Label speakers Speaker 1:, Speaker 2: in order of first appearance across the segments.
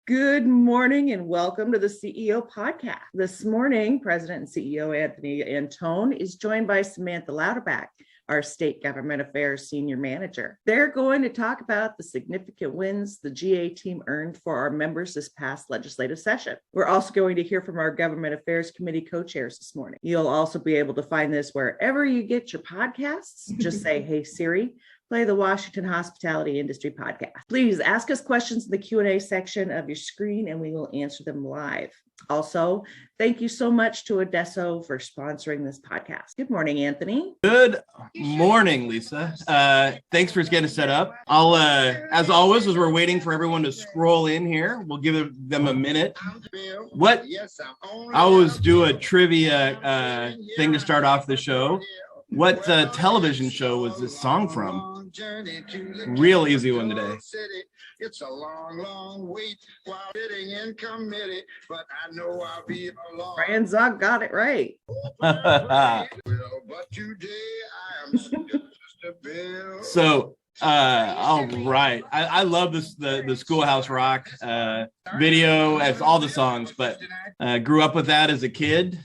Speaker 1: Good morning and welcome to the CEO podcast. This morning, President and CEO Anthony Antone is joined by Samantha Louderback, our State Government Affairs Senior Manager. They're going to talk about the significant wins the GA team earned for our members this past legislative session. We're also going to hear from our Government Affairs Committee co-chairs this morning. You'll also be able to find this wherever you get your podcasts. Just say, "Hey Siri, play the Washington Hospitality Industry Podcast." Please ask us questions in the Q&A section of your screen and we will answer them live. Also, thank you so much to Adesso for sponsoring this podcast. Good morning, Anthony.
Speaker 2: Good morning, Lisa. Thanks for getting set up. I'll, as always, as we're waiting for everyone to scroll in here, we'll give them a minute. I always do a trivia thing to start off the show. What television show was this song from? Real easy one today. It's a long, long wait while sitting in committee, but I know I'll be along.
Speaker 1: Brian Zog got it right.
Speaker 2: So, all right. I love this the Schoolhouse Rock video as all the songs, but grew up with that as a kid.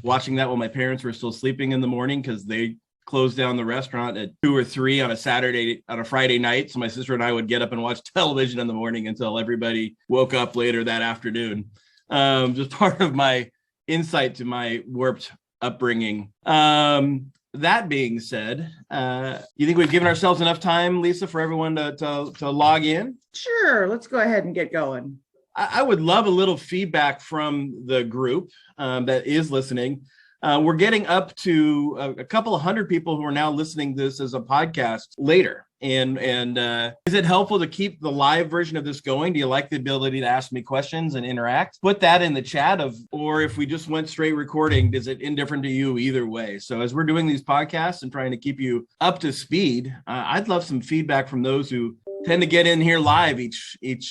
Speaker 2: Watching that while my parents were still sleeping in the morning because they closed down the restaurant at 2 or 3 on a Friday night. So my sister and I would get up and watch television in the morning until everybody woke up later that afternoon. Just part of my insight to my warped upbringing. That being said, you think we've given ourselves enough time, Lisa, for everyone to log in?
Speaker 1: Sure, let's go ahead and get going.
Speaker 2: I would love a little feedback from the group that is listening. We're getting up to a couple of hundred people who are now listening to this as a podcast later. And is it helpful to keep the live version of this going? Do you like the ability to ask me questions and interact? Put that in the chat or if we just went straight recording, is it indifferent to you either way? So as we're doing these podcasts and trying to keep you up to speed, I'd love some feedback from those who tend to get in here live each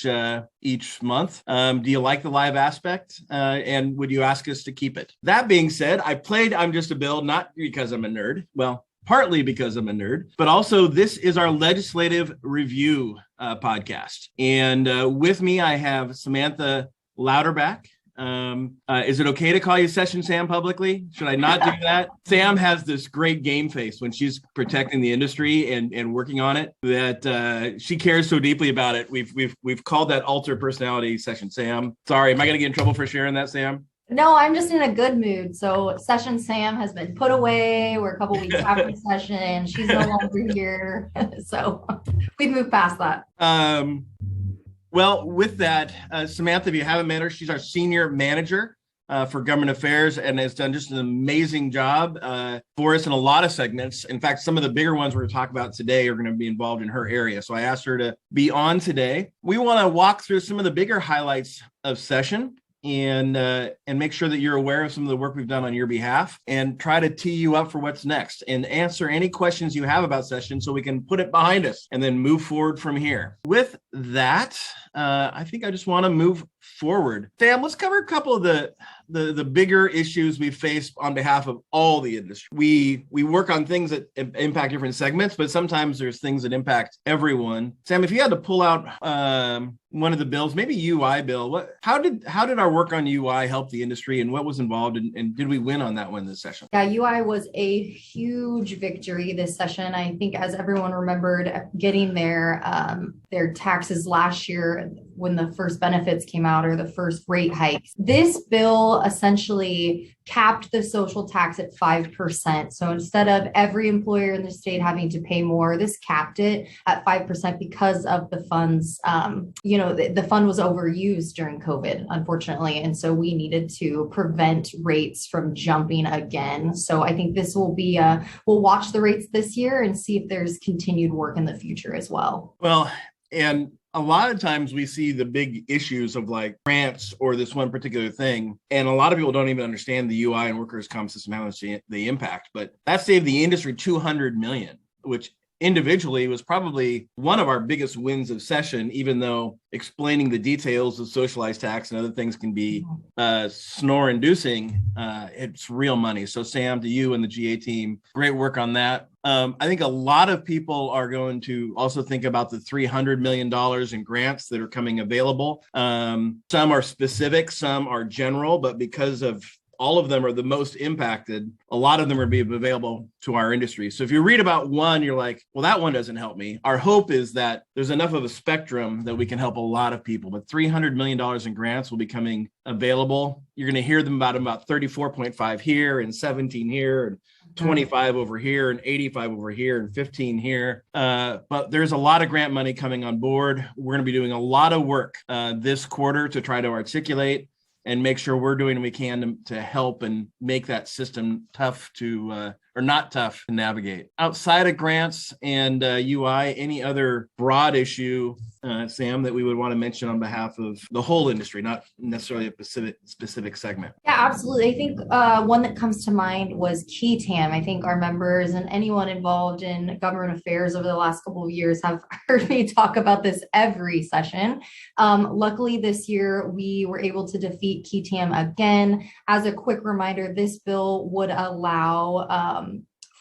Speaker 2: month. Do you like the live aspect? And would you ask us to keep it? That being said, I played I'm Just a Bill, not because I'm a nerd. Well, partly because I'm a nerd, but also this is our legislative review podcast. And with me, I have Samantha Louderback. Is it okay to call you Session Sam publicly? Should I not do that? Sam has this great game face when she's protecting the industry and working on it that she cares so deeply about it. We've called that alter personality Session Sam. Sorry, am I going to get in trouble for sharing that, Sam?
Speaker 3: No, I'm just in a good mood. So Session Sam has been put away. We're a couple weeks after session. She's no longer here. So we've moved past that.
Speaker 2: Well, with that, Samantha, if you haven't met her, she's our senior manager for government affairs and has done just an amazing job for us in a lot of segments. In fact, some of the bigger ones we're going to talk about today are going to be involved in her area. So I asked her to be on today. We want to walk through some of the bigger highlights of session and make sure that you're aware of some of the work we've done on your behalf and try to tee you up for what's next and answer any questions you have about session so we can put it behind us and then move forward from here. With that, I think I just want to move forward. Sam, let's cover a couple of the bigger issues we face on behalf of all the industry. We work on things that impact different segments, but sometimes there's things that impact everyone. Sam, if you had to pull out one of the bills, maybe UI bill, how did our work on UI help the industry and what was involved and did we win on that one this session?
Speaker 3: Yeah, UI was a huge victory this session. I think as everyone remembered getting their taxes last year when the first benefits came out or the first rate hikes. This bill essentially capped the social tax at 5%. So instead of every employer in the state having to pay more, this capped it at 5% because of the funds. The fund was overused during COVID, unfortunately. And so we needed to prevent rates from jumping again. So I think this will be, we'll watch the rates this year and see if there's continued work in the future as well.
Speaker 2: Well, and a lot of times we see the big issues of like grants or this one particular thing. And a lot of people don't even understand the UI and workers' comp system, how much the impact, but that saved the industry $200 million, which individually was probably one of our biggest wins of session, even though explaining the details of socialized tax and other things can be snore inducing. It's real money. So Sam, to you and the GA team, great work on that. I think a lot of people are going to also think about the $300 million in grants that are coming available. Some are specific, some are general, but because of all of them are the most impacted, a lot of them are being available to our industry. So if you read about one, you're like, well, that one doesn't help me. Our hope is that there's enough of a spectrum that we can help a lot of people. But $300 million in grants will be coming available. You're going to hear them about 34.5 here and 17 here and 25 over here and 85 over here and 15 here. But there's a lot of grant money coming on board. We're going to be doing a lot of work this quarter to try to articulate and make sure we're doing what we can to help and make that system tough to, or not tough to navigate. Outside of grants and UI, any other broad issue, Sam, that we would want to mention on behalf of the whole industry, not necessarily a specific segment?
Speaker 3: Yeah, absolutely. I think one that comes to mind was key TAM. I think our members and anyone involved in government affairs over the last couple of years have heard me talk about this every session. Luckily, this year, we were able to defeat key TAM again. As a quick reminder, this bill would allow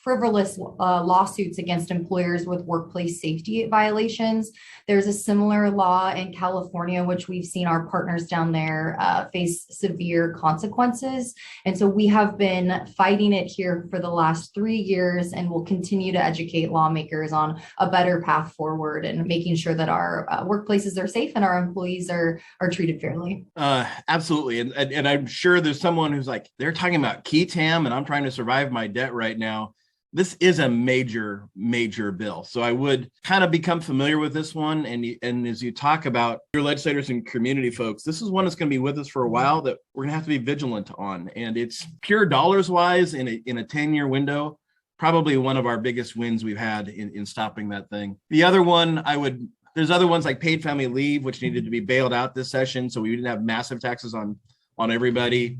Speaker 3: frivolous lawsuits against employers with workplace safety violations. There's a similar law in California, which we've seen our partners down there face severe consequences. And so we have been fighting it here for the last 3 years, and we'll continue to educate lawmakers on a better path forward and making sure that our workplaces are safe and our employees are treated fairly.
Speaker 2: Absolutely. And I'm sure there's someone who's like, they're talking about key TAM and I'm trying to survive my debt right now. This is a major, major bill. So I would kind of become familiar with this one. And as you talk about your legislators and community folks, this is one that's going to be with us for a while that we're going to have to be vigilant on. And it's pure dollars wise in a 10-year window, probably one of our biggest wins we've had in stopping that thing. The other one there's other ones like paid family leave, which needed to be bailed out this session. So we didn't have massive taxes on everybody.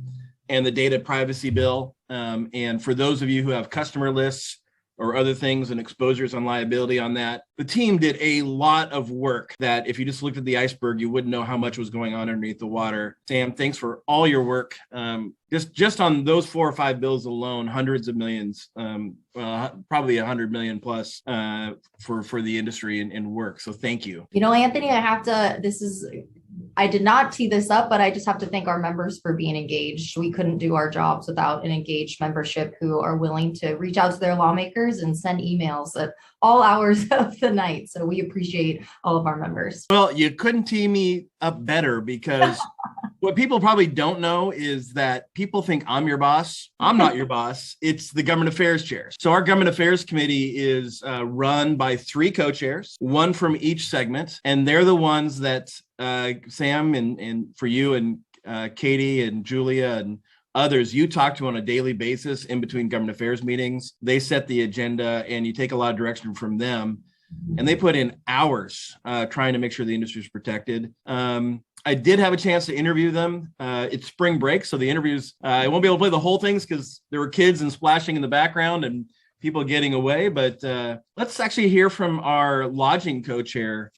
Speaker 2: And the data privacy bill. And for those of you who have customer lists or other things and exposures on liability on that, the team did a lot of work that if you just looked at the iceberg, you wouldn't know how much was going on underneath the water. Sam, thanks for all your work. Just on those 4 or 5 bills alone, hundreds of millions, probably 100 million plus for the industry and work. So thank you.
Speaker 3: You know, Anthony, I did not tee this up, but I just have to thank our members for being engaged. We couldn't do our jobs without an engaged membership who are willing to reach out to their lawmakers and send emails at all hours of the night. So we appreciate all of our members.
Speaker 2: Well, you couldn't tee me up better because what people probably don't know is that people think I'm your boss. I'm not your boss. It's the government affairs chair. So our government affairs committee is run by 3 co-chairs, one from each segment. And they're the ones that Sam and for you and Katie and Julia and others, you talk to on a daily basis in between government affairs meetings. They set the agenda and you take a lot of direction from them. And they put in hours trying to make sure the industry is protected. I did have a chance to interview them. It's spring break, so the interviews, I won't be able to play the whole things because there were kids and splashing in the background and people getting away. But let's actually hear from our lodging co-chair,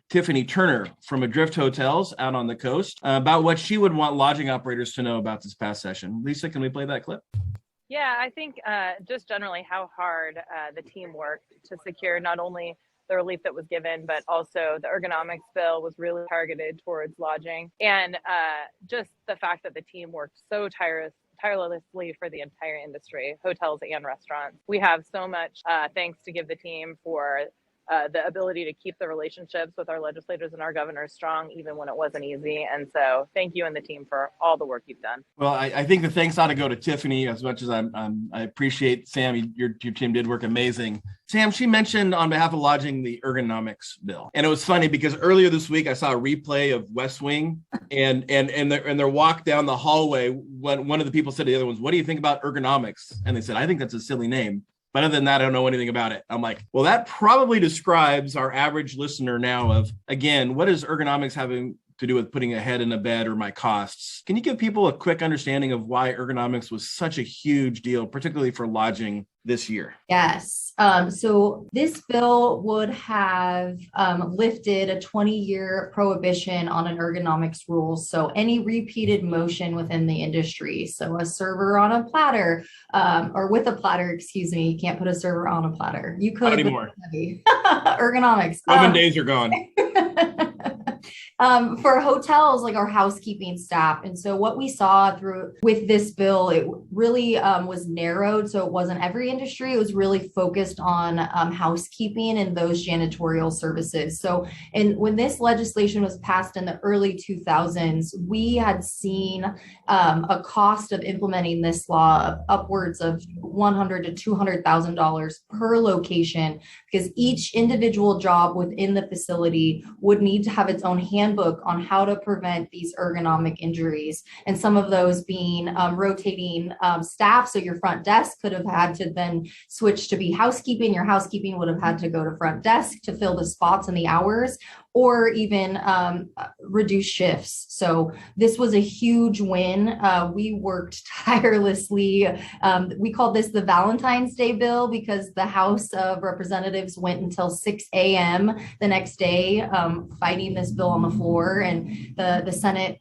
Speaker 2: Tiffany Turner from Adrift Hotels out on the coast about what she would want lodging operators to know about this past session. Lisa, can we play that clip?
Speaker 4: Yeah, I think just generally how hard the team worked to secure not only the relief that was given, but also the ergonomics bill was really targeted towards lodging. And just the fact that the team worked so tirelessly for the entire industry, hotels and restaurants. We have so much thanks to give the team for the ability to keep the relationships with our legislators and our governors strong, even when it wasn't easy. And so thank you and the team for all the work you've done.
Speaker 2: Well, I think the thanks ought to go to Tiffany as much as I appreciate Sam. Your team did work amazing. Sam, she mentioned on behalf of lodging the ergonomics bill. And it was funny because earlier this week, I saw a replay of West Wing and their walk down the hallway. One of the people said to the other ones, "What do you think about ergonomics?" And they said, "I think that's a silly name. But other than that, I don't know anything about it." I'm like, well, that probably describes our average listener now of, again, what is ergonomics having to do with putting a head in a bed or my costs? Can you give people a quick understanding of why ergonomics was such a huge deal, particularly for lodging this year?
Speaker 3: Yes. So this bill would have lifted a 20-year prohibition on an ergonomics rule. So any repeated motion within the industry. So a server on a platter, or with a platter, excuse me, you can't put a server on a platter. You could.
Speaker 2: Not anymore.
Speaker 3: Ergonomics.
Speaker 2: Roman days are gone.
Speaker 3: For hotels, like our housekeeping staff. And so what we saw with this bill, it really was narrowed. So it wasn't every industry. It was really focused on housekeeping and those janitorial services. So, and when this legislation was passed in the early 2000s, we had seen a cost of implementing this law of upwards of $100,000 to $200,000 per location, because each individual job within the facility would need to have its own handbook on how to prevent these ergonomic injuries. And some of those being rotating staff. So your front desk could have had to then switch to be housekeeping. Your housekeeping would have had to go to front desk to fill the spots and the hours, or even reduce shifts. So this was a huge win. We worked tirelessly. We called this the Valentine's Day bill because the House of Representatives went until 6 a.m. the next day fighting this bill on the floor, and the Senate,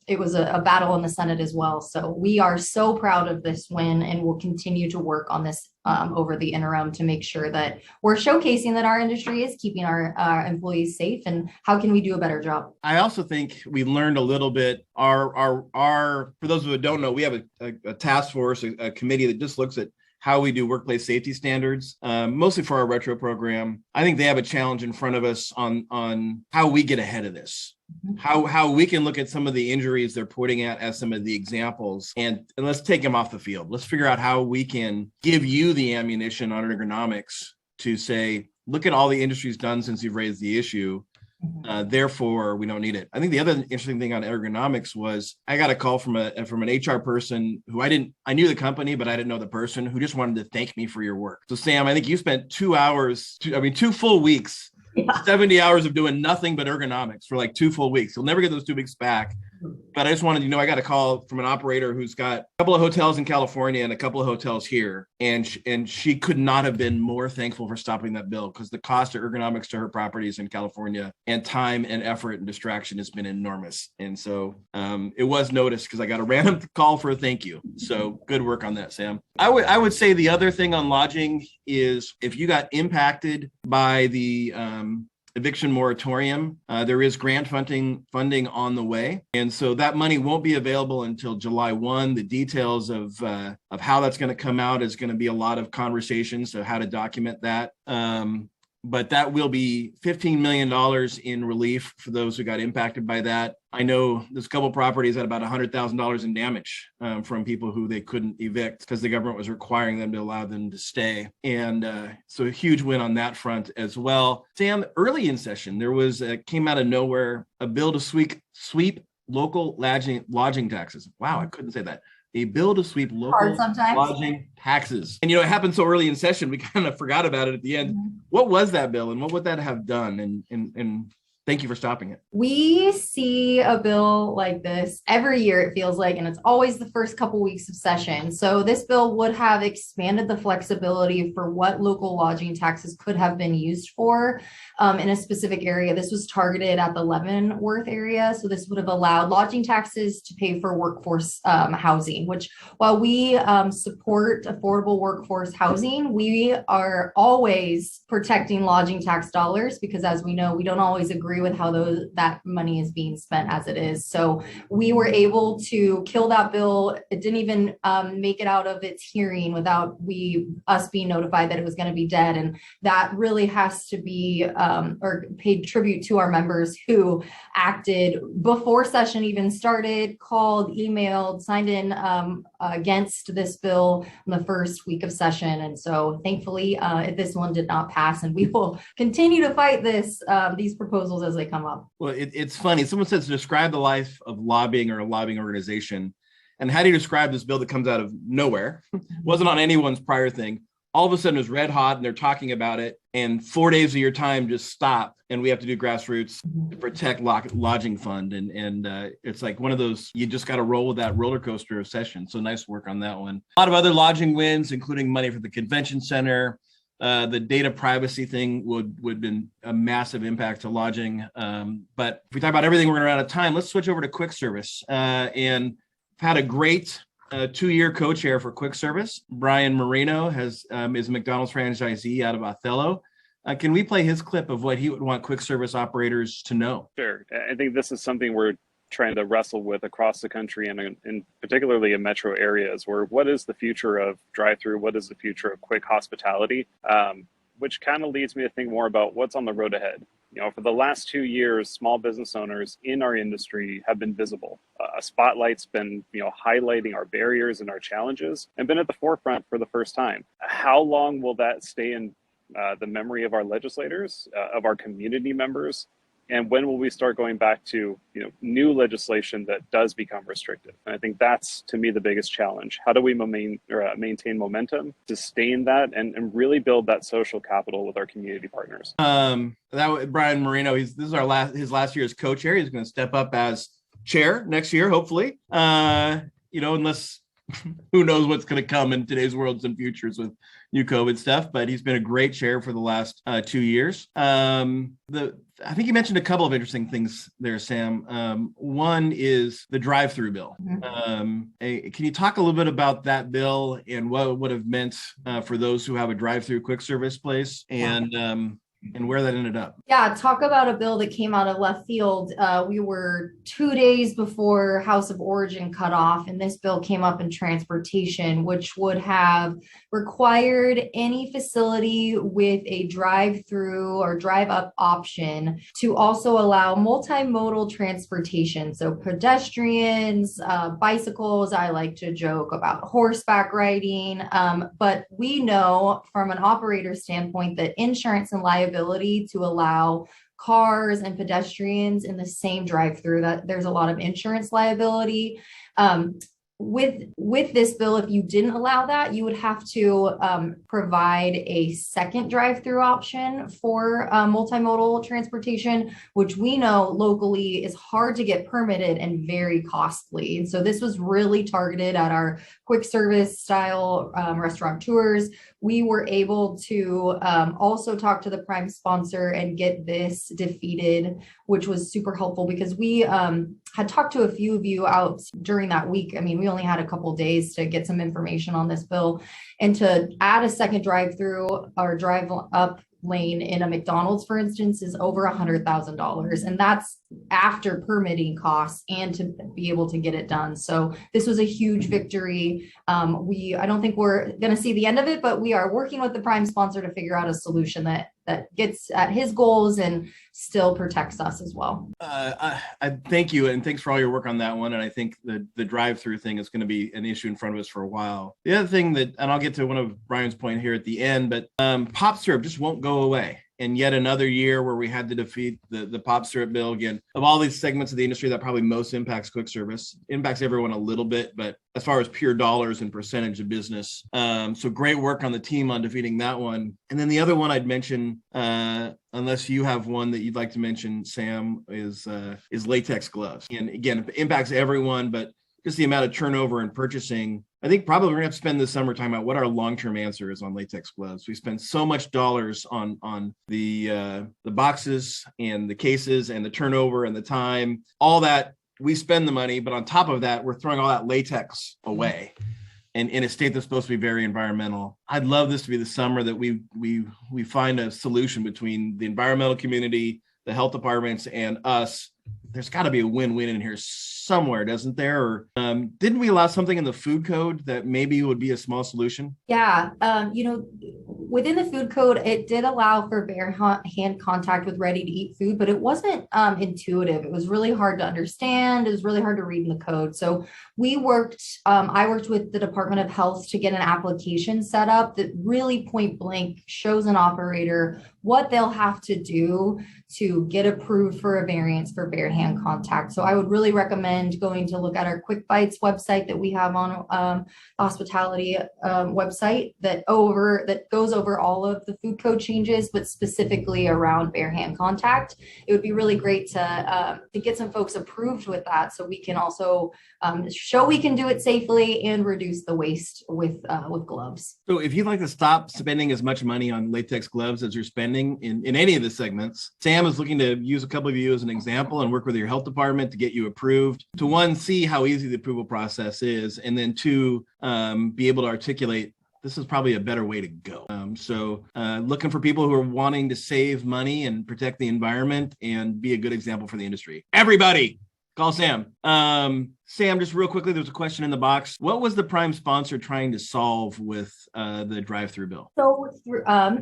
Speaker 3: it was a battle in the Senate as well. So we are so proud of this win, and we'll continue to work on this over the interim to make sure that we're showcasing that our industry is keeping our employees safe, and how can we do a better job.
Speaker 2: I also think we learned a little bit. Our for those who don't know, we have a task force, a committee that just looks at how we do workplace safety standards, mostly for our retro program. I think they have a challenge in front of us on how we get ahead of this. How we can look at some of the injuries they're pointing at as some of the examples, and let's take them off the field. Let's figure out how we can give you the ammunition on ergonomics to say, look at all the industry's done since you've raised the issue. Therefore, we don't need it. I think the other interesting thing on ergonomics was I got a call from an HR person who I knew the company, but I didn't know the person, who just wanted to thank me for your work. So Sam, I think you spent 2 full weeks, 70 hours of doing nothing but ergonomics for like 2 full weeks. You'll never get those 2 weeks back. But I just wanted, I got a call from an operator who's got a couple of hotels in California and a couple of hotels here. And she could not have been more thankful for stopping that bill, because the cost of ergonomics to her properties in California and time and effort and distraction has been enormous. And so it was noticed because I got a random call for a thank you. So good work on that, Sam. I would say the other thing on lodging is if you got impacted by the eviction moratorium, there is grant funding on the way. And so that money won't be available until July 1. The details of how that's going to come out is going to be a lot of conversations, so how to document that. But that will be $15 million in relief for those who got impacted by that. I know there's a couple properties at about $100,000 in damage from people who they couldn't evict because the government was requiring them to allow them to stay. And so a huge win on that front as well. Sam, early in session, there was came out of nowhere a bill to sweep local lodging taxes. Wow, I couldn't say that. A bill to sweep local lodging taxes. And, it happened so early in session, we kind of forgot about it at the end. Mm-hmm. What was that bill and what would that have done? And thank you for stopping it.
Speaker 3: We see a bill like this every year, it feels like, and it's always the first couple weeks of session. So this bill would have expanded the flexibility for what local lodging taxes could have been used for in a specific area. This was targeted at the Leavenworth area. So this would have allowed lodging taxes to pay for workforce housing, which while we support affordable workforce housing, we are always protecting lodging tax dollars, because as we know, we don't always agree with how that money is being spent as it is. So we were able to kill that bill. It didn't even make it out of its hearing without us being notified that it was going to be dead. And that really has to be or paid tribute to our members who acted before session even started, called, emailed, signed in against this bill in the first week of session. And so thankfully this one did not pass, and we will continue to fight these proposals as they come up.
Speaker 2: Well, it's funny. Someone says to describe the life of lobbying or a lobbying organization. And how do you describe this bill that comes out of nowhere? Wasn't on anyone's prior thing. all of a sudden it's red hot and they're talking about it, and 4 days of your time just stop, and we have to do grassroots to protect lodging fund. And it's like one of those, you just got to roll with that roller coaster of session. So nice work on that one. A lot of other lodging wins, including money for the convention center. The data privacy thing would have been a massive impact to lodging. But if we talk about everything, we're going to run out of time. Let's switch over to quick service. And had a great 2-year co-chair for quick service. Brian Marino is a McDonald's franchisee out of Othello. Can we play his clip of what he would want quick service operators to know?
Speaker 5: Sure. I think this is something we're trying to wrestle with across the country, and particularly in metro areas, where what is the future of drive-through? What is the future of quick hospitality? Which kind of leads me to think more about what's on the road ahead. For the last 2 years, small business owners in our industry have been visible. A spotlight's been, highlighting our barriers and our challenges, and been at the forefront for the first time. How long will that stay in the memory of our legislators, of our community members? And when will we start going back to new legislation that does become restrictive? And I think that's, to me, the biggest challenge. How do we maintain momentum, sustain that, and really build that social capital with our community partners?
Speaker 2: Brian Marino, this is his last year as co-chair. He's going to step up as chair next year, hopefully. Unless who knows what's going to come in today's worlds and futures with new COVID stuff, but he's been a great chair for the last 2 years. I think you mentioned a couple of interesting things there, Sam. One is the drive-through bill. Can you talk a little bit about that bill and what it would have meant for those who have a drive-through quick service place and where that ended up?
Speaker 3: Yeah, talk about a bill that came out of left field. We were 2 days before House of Origin cutoff, and this bill came up in transportation, which would have required any facility with a drive-through or drive-up option to also allow multimodal transportation. So pedestrians, bicycles, I like to joke about horseback riding, but we know from an operator standpoint that insurance and liability to allow cars and pedestrians in the same drive-through, that there's a lot of insurance liability. With this bill, if you didn't allow that, you would have to provide a second drive-through option for multimodal transportation, which we know locally is hard to get permitted and very costly. And so this was really targeted at our quick service style restaurateurs. We were able to also talk to the prime sponsor and get this defeated, which was super helpful because we had talked to a few of you out during that week. I mean, we only had a couple days to get some information on this bill, and to add a second drive-through or drive-up lane in a McDonald's, for instance, is over $100,000. And that's after permitting costs and to be able to get it done. So this was a huge victory. I don't think we're going to see the end of it, but we are working with the prime sponsor to figure out a solution that gets at his goals and still protects us as well.
Speaker 2: I thank you, and thanks for all your work on that one. And I think the drive-through thing is going to be an issue in front of us for a while. The other thing and I'll get to one of Brian's point here at the end, but pop syrup just won't go away. And yet another year where we had to defeat the pop syrup bill again. Of all these segments of the industry that probably most impacts quick service, impacts everyone a little bit, but as far as pure dollars and percentage of business. So great work on the team on defeating that one. And then the other one I'd mention, unless you have one that you'd like to mention, Sam, is latex gloves. And again, it impacts everyone, but just the amount of turnover and purchasing. I think probably we're gonna have to spend this summer talking about what our long-term answer is on latex gloves. We spend so much dollars on the boxes and the cases and the turnover and the time, all that. We spend the money, but on top of that, we're throwing all that latex away. And in a state that's supposed to be very environmental. I'd love this to be the summer that we find a solution between the environmental community, the health departments, and us. There's got to be a win-win in here somewhere, doesn't there? Or didn't we allow something in the food code that maybe would be a small solution?
Speaker 3: Yeah, within the food code, it did allow for bare hand contact with ready-to-eat food, but it wasn't intuitive. It was really hard to understand. It was really hard to read in the code. So I worked with the Department of Health to get an application set up that really point blank shows an operator what they'll have to do to get approved for a variance for bare hand contact. So I would really recommend going to look at our Quick Bites website that we have on hospitality website that goes over all of the food code changes, but specifically around bare hand contact. It would be really great to get some folks approved with that, so we can also show we can do it safely and reduce the waste with gloves.
Speaker 2: So if you'd like to stop spending as much money on latex gloves as you're spending in any of the segments, Sam is looking to use a couple of you as an example and work with your health department to get you approved. To one, see how easy the approval process is, and then two, be able to articulate this is probably a better way to go. So looking for people who are wanting to save money and protect the environment and be a good example for the industry. Everybody, call Sam. Sam, just real quickly, there's a question in the box. What was the prime sponsor trying to solve with the drive-through bill?
Speaker 3: So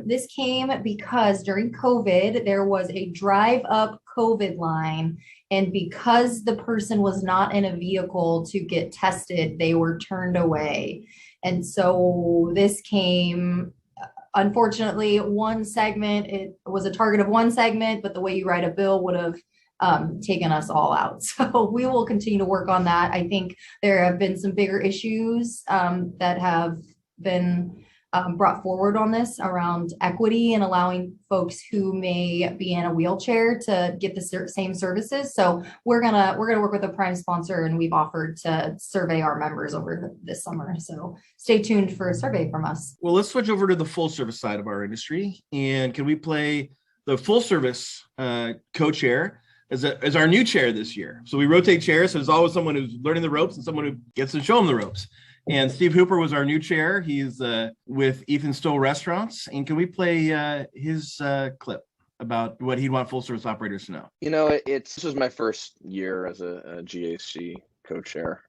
Speaker 3: this came because during COVID, there was a drive-up COVID line. And because the person was not in a vehicle to get tested, they were turned away. And so this came, unfortunately, one segment. It was a target of one segment, but the way you write a bill would have taken us all out. So we will continue to work on that. I think there have been some bigger issues that have been brought forward on this around equity and allowing folks who may be in a wheelchair to get the same services. So we're gonna work with a prime sponsor, and we've offered to survey our members over this summer. So stay tuned for a survey from us.
Speaker 2: Well, let's switch over to the full service side of our industry, and can we play the full service co-chair as our new chair this year? So we rotate chairs. So there's always someone who's learning the ropes and someone who gets to show them the ropes. And Steve Hooper was our new chair. He's with Ethan Stoll Restaurants. And can we play his clip about what he'd want full service operators to know?
Speaker 6: You know, this was my first year as a GAC co-chair,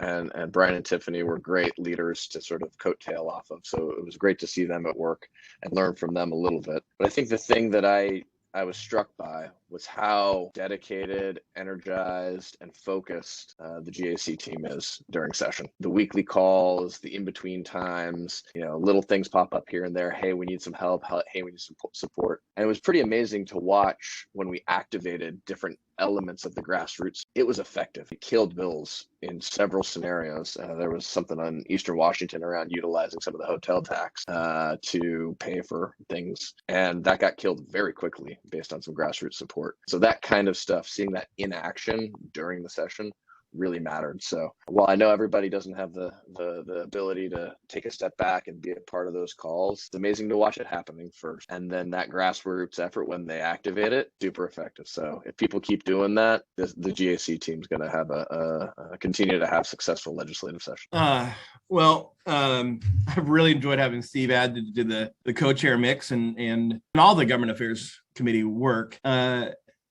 Speaker 6: and Brian and Tiffany were great leaders to sort of coattail off of. So it was great to see them at work and learn from them a little bit. But I think the thing that I was struck by was how dedicated, energized, and focused the GAC team is during session. The weekly calls, the in-between times, little things pop up here and there. Hey, we need some help. Hey, we need some support. And it was pretty amazing to watch when we activated different elements of the grassroots. It was effective. It killed bills in several scenarios. There was something on Eastern Washington around utilizing some of the hotel tax to pay for things. And that got killed very quickly based on some grassroots support. So that kind of stuff, seeing that in action during the session really mattered. So while I know everybody doesn't have the ability to take a step back and be a part of those calls, it's amazing to watch it happening first. And then that grassroots effort, when they activate it, super effective. So if people keep doing that, the GAC team's going to have continue to have successful legislative sessions.
Speaker 2: I've really enjoyed having Steve add to the co-chair mix and all the government affairs committee work.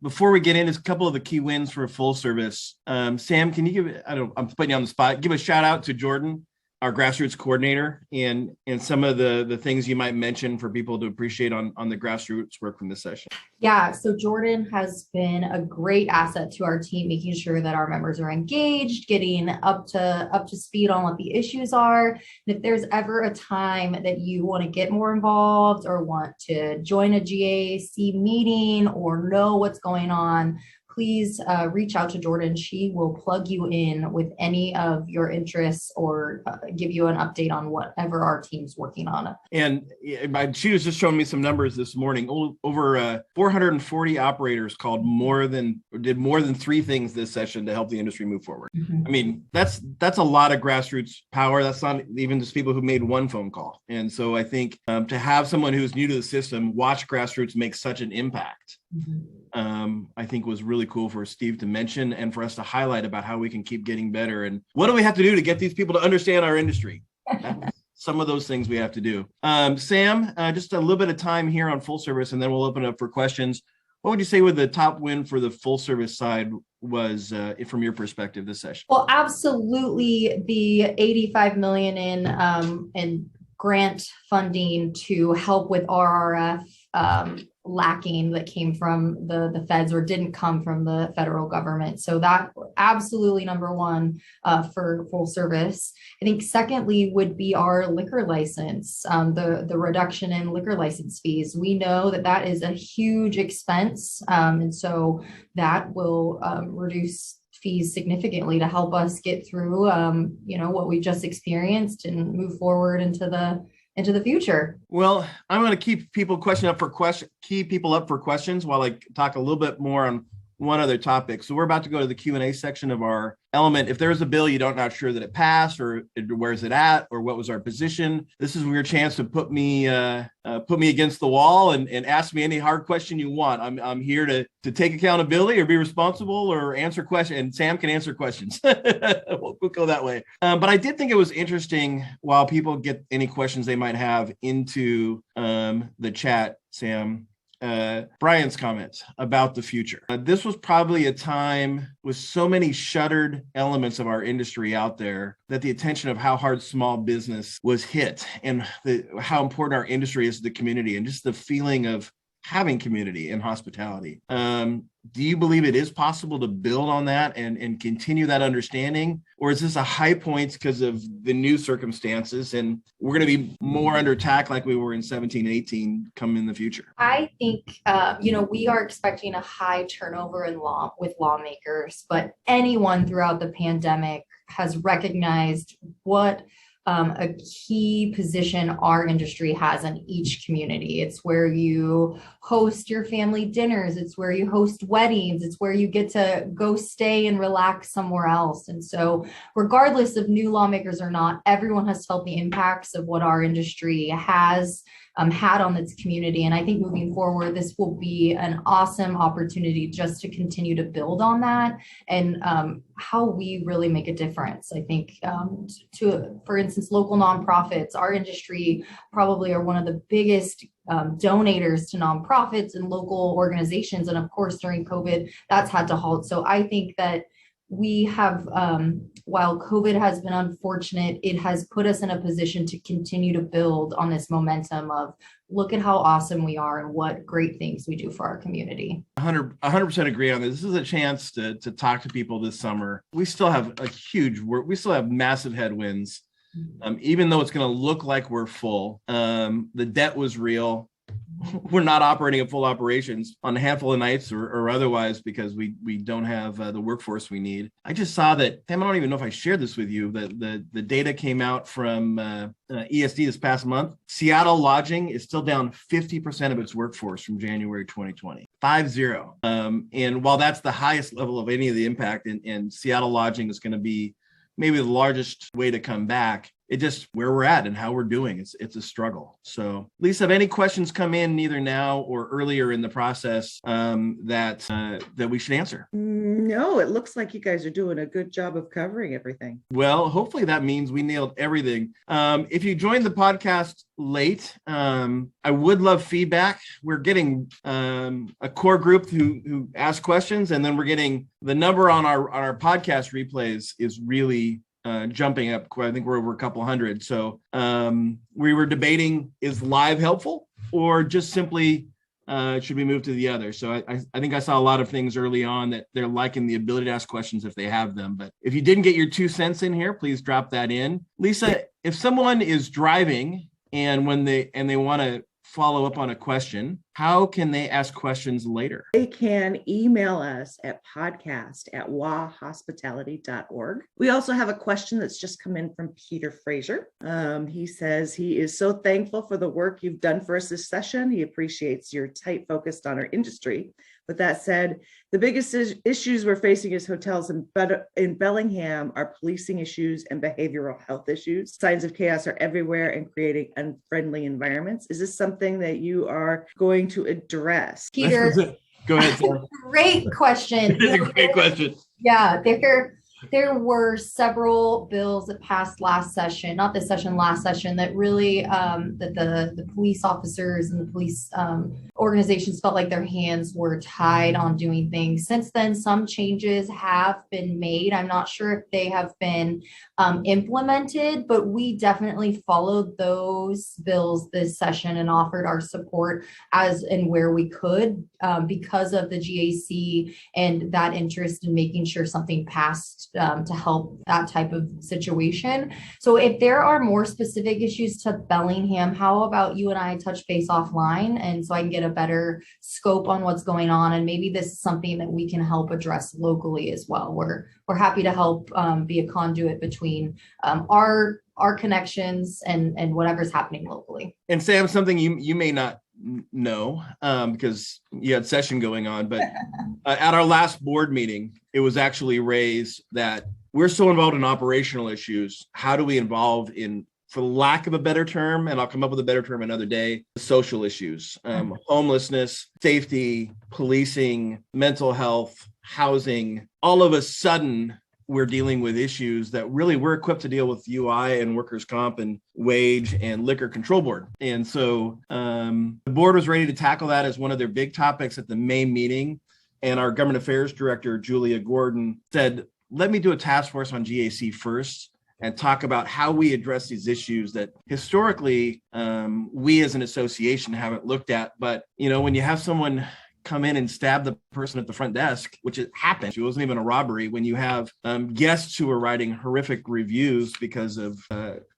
Speaker 2: Before we get into a couple of the key wins for full service, Sam, can you I'm putting you on the spot, give a shout out to Jordan, our grassroots coordinator, and some of the things you might mention for people to appreciate on the grassroots work from this session.
Speaker 3: Yeah, so Jordan has been a great asset to our team, making sure that our members are engaged, getting up to speed on what the issues are. And if there's ever a time that you want to get more involved or want to join a GAC meeting or know what's going on, please reach out to Jordan. She will plug you in with any of your interests or give you an update on whatever our team's working on.
Speaker 2: And she was just showing me some numbers this morning. Over 440 operators did more than 3 things this session to help the industry move forward. Mm-hmm. I mean, that's a lot of grassroots power. That's not even just people who made one phone call. And so I think to have someone who's new to the system watch grassroots make such an impact, I think was really cool for Steve to mention and for us to highlight about how we can keep getting better and what do we have to do to get these people to understand our industry. Some of those things we have to do. Sam, just a little bit of time here on full service and then we'll open it up for questions. What would you say with the top win for the full service side was from your perspective this session?
Speaker 3: Well, absolutely the $85 million in grant funding to help with RRF lacking that came from the feds or didn't come from the federal government. So that absolutely number one for full service. I think secondly would be our liquor license, the reduction in liquor license fees. We know that is a huge expense. And so that will reduce fees significantly to help us get through, what we just experienced and move forward into the future.
Speaker 2: Well, I'm going to keep people up for questions while I talk a little bit more on one other topic. So we're about to go to the Q&A section of our element. If there's a bill you're not sure that it passed, or where's it at, or what was our position, this is your chance to put me against the wall and ask me any hard question you want. I'm here to take accountability or be responsible or answer questions. And Sam can answer questions. We'll go that way. But I did think it was interesting, while people get any questions they might have into the chat, Sam, Brian's comments about the future. This was probably a time with so many shuttered elements of our industry out there that the attention of how hard small business was hit, and how important our industry is to the community, and just the feeling of having community in hospitality. Do you believe it is possible to build on that and continue that understanding? Or is this a high point because of the new circumstances, and we're going to be more under attack like we were in 17, 18 come in the future?
Speaker 3: I think, we are expecting a high turnover with lawmakers, but anyone throughout the pandemic has recognized what a key position our industry has in each community. It's where you host your family dinners. It's where you host weddings. It's where you get to go stay and relax somewhere else. And so regardless of new lawmakers or not, everyone has felt the impacts of what our industry has had on its community. And I think moving forward, this will be an awesome opportunity just to continue to build on that and how we really make a difference. I think for instance, local nonprofits, our industry probably are one of the biggest donators to nonprofits and local organizations. And of course, during COVID, that's had to halt. So I think that we have, while COVID has been unfortunate, it has put us in a position to continue to build on this momentum of look at how awesome we are and what great things we do for our community. 100%
Speaker 2: agree on this. This is a chance to talk to people this summer. We still have we still have massive headwinds. Even though it's going to look like we're full, the debt was real. We're not operating at full operations on a handful of nights or otherwise because we don't have the workforce we need. I just saw that, Sam, I don't even know if I shared this with you, that the data came out from ESD this past month. Seattle lodging is still down 50% of its workforce from January 2020, 50. And while that's the highest level of any of the impact, and Seattle lodging is going to be maybe the largest way to come back, it just where we're at and how we're doing. It's a struggle. So, Lisa, have any questions come in either now or earlier in the process that we should answer?
Speaker 1: No, it looks like you guys are doing a good job of covering everything.
Speaker 2: Well, hopefully that means we nailed everything. If you joined the podcast late, I would love feedback. We're getting a core group who ask questions, and then we're getting the number on our podcast replays is really jumping up. I think we're over a couple hundred. So we were debating, is live helpful or just simply should we move to the other? So I think I saw a lot of things early on that they're liking the ability to ask questions if they have them. But if you didn't get your 2 cents in here, please drop that in. Lisa, if someone is driving and they want to follow up on a question, how can they ask questions later?
Speaker 1: They can email us at podcast@wahospitality.org. We also have a question that's just come in from Peter Fraser. He says he is so thankful for the work you've done for us this session. He appreciates your tight focus on our industry. With that said, the biggest issues we're facing as hotels in Bellingham are policing issues and behavioral health issues. Signs of chaos are everywhere and creating unfriendly environments. Is this something that you are going to address?
Speaker 3: Peter,
Speaker 2: go ahead, Sarah.
Speaker 3: Great question.
Speaker 2: It's a great question.
Speaker 3: Yeah, there were several bills that passed last session, not this session, last session, that really that the police officers and the police organizations felt like their hands were tied on doing things. Since then, some changes have been made. I'm not sure if they have been implemented, but we definitely followed those bills this session and offered our support as and where we could because of the GAC and that interest in making sure something passed to help that type of situation. So if there are more specific issues to Bellingham, how about you and I touch base offline, and so I can get a better scope on what's going on, and maybe this is something that we can help address locally as well. We're happy to help be a conduit between our connections and whatever's happening locally.
Speaker 2: And Sam, something you may not know because you had session going on, but at our last board meeting, it was actually raised that we're so involved in operational issues. How do we involve in, for lack of a better term, and I'll come up with a better term another day, social issues, homelessness, safety, policing, mental health, housing. All of a sudden, we're dealing with issues that really we're equipped to deal with UI and workers' comp and wage and liquor control board. And so the board was ready to tackle that as one of their big topics at the May meeting. And our government affairs director, Julia Gordon, said, let me do a task force on GAC first and talk about how we address these issues that historically we as an association haven't looked at. But, you know, when you have someone come in and stab the person at the front desk, which it happened, it wasn't even a robbery, when you have guests who are writing horrific reviews because of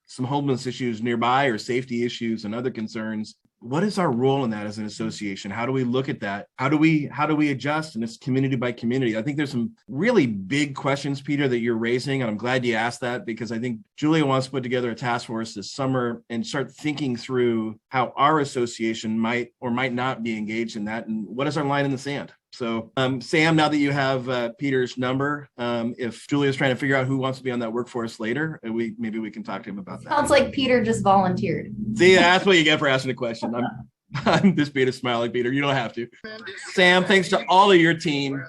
Speaker 2: some homeless issues nearby or safety issues and other concerns. What is our role in that as an association? How do we look at that? How do we adjust? And it's community by community. I think there's some really big questions, Peter, that you're raising. And I'm glad you asked that, because I think Julia wants to put together a task force this summer and start thinking through how our association might or might not be engaged in that. And what is our line in the sand? So, Sam, now that you have Peter's number, if Julia's trying to figure out who wants to be on that workforce later, maybe we can talk to him about that.
Speaker 3: Sounds like Peter just volunteered.
Speaker 2: See, that's what you get for asking a question. I'm just being a smiley, Peter. You don't have to. Sam, thanks to all of your team.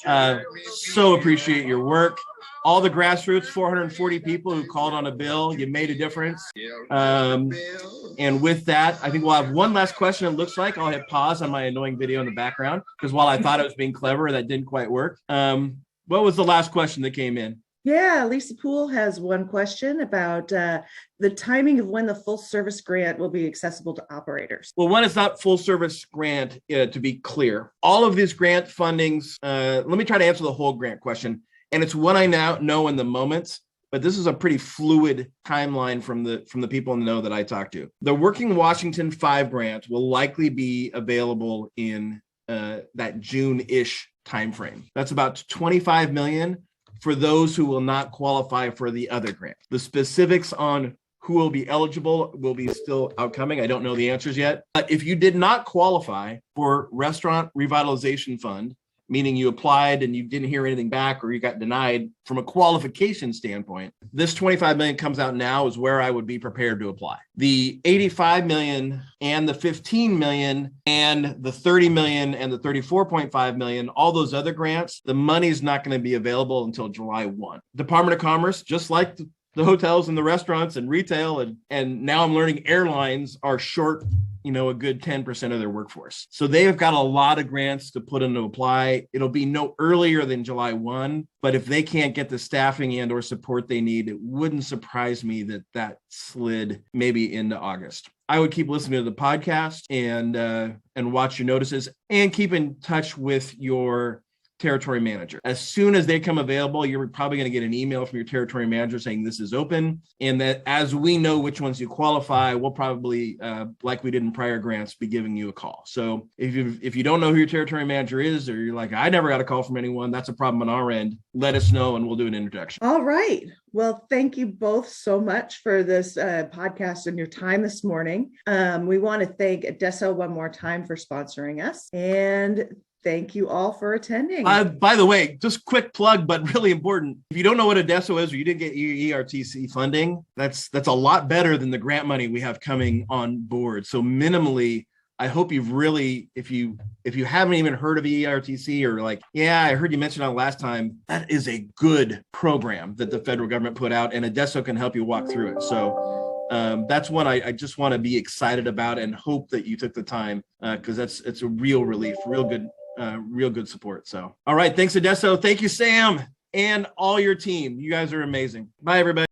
Speaker 2: So appreciate your work. All the grassroots, 440 people who called on a bill, you made a difference. And with that, I think we'll have one last question. It looks like I'll hit pause on my annoying video in the background, because while I thought I was being clever, that didn't quite work. What was the last question that came in?
Speaker 1: Yeah, Lisa Poole has one question about the timing of when the full service grant will be accessible to operators.
Speaker 2: Well, one, it's not full service grant, to be clear. All of these grant fundings, let me try to answer the whole grant question. And it's one I now know in the moment, but this is a pretty fluid timeline from the people in the know that I talked to. The Working Washington 5 grant will likely be available in that June-ish timeframe. That's about $25 million for those who will not qualify for the other grant. The specifics on who will be eligible will be still outcoming. I don't know the answers yet. But if you did not qualify for Restaurant Revitalization Fund, meaning you applied and you didn't hear anything back or you got denied from a qualification standpoint, this $25 million comes out now is where I would be prepared to apply. The $85 million and the $15 million and the $30 million and the $34.5 million, all those other grants, the money's not going to be available until July 1. Department of Commerce, just like the hotels and the restaurants and retail, and now I'm learning airlines are short, a good 10% of their workforce. So they've got a lot of grants to put in to apply. It'll be no earlier than July 1, but if they can't get the staffing and or support they need, it wouldn't surprise me that slid maybe into August. I would keep listening to the podcast and watch your notices and keep in touch with your territory manager. As soon as they come available, you're probably going to get an email from your territory manager saying this is open, and that as we know which ones you qualify, we'll probably, like we did in prior grants, be giving you a call. So if you don't know who your territory manager is, or you're like, I never got a call from anyone, that's a problem on our end, let us know and we'll do an introduction.
Speaker 1: All right. Well, thank you both so much for this podcast and your time this morning. We want to thank Adesso one more time for sponsoring us, and thank you all for attending.
Speaker 2: By the way, just quick plug, but really important. If you don't know what Adesso is, or you didn't get ERTC funding, that's a lot better than the grant money we have coming on board. So minimally, I hope you've really, if you haven't even heard of ERTC, or like, yeah, I heard you mention it last time, that is a good program that the federal government put out, and Adesso can help you walk through it. So that's one I just want to be excited about and hope that you took the time, because it's a real relief, real good support. So, all right. Thanks, Odesso. Thank you, Sam, and all your team. You guys are amazing. Bye, everybody.